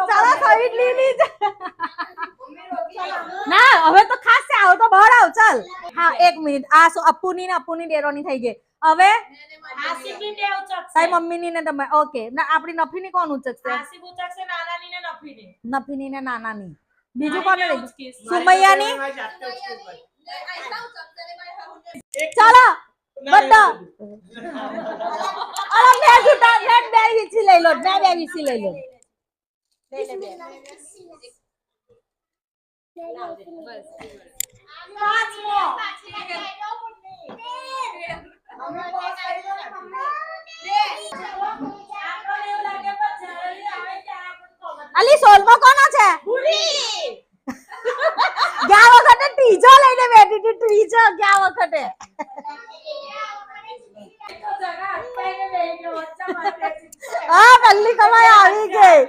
ચાલો સાઈડ લીલી ના હવે તો ખાસ છે આવ તો બહાર આવ ચાલ હા 1 મિનિટ આ અપ્પુની ને ડેરોની થઈ ગઈ હવે આસિફની ટેવ ચકશે તારી મમ્મીની ને તમે ઓકે ના આપણી નફીની કોણ ઉચકશે આસિફ ઉચકશે નાનાની ને નફીની નફીની ને નાનાની બીજું કોને લઈ સુમૈયાની ચાલો બધા અરે મેં જૂતા મેં બે વીસી લઈ લો મેં બે વીસી લઈ લો અલી સોલમો કોનો છે ગયા વખતે ત્રીજો લઈને બેઠી હતી ત્રીજો ગયા વખતે હા પહેલી કમાઈ આવી ગઈ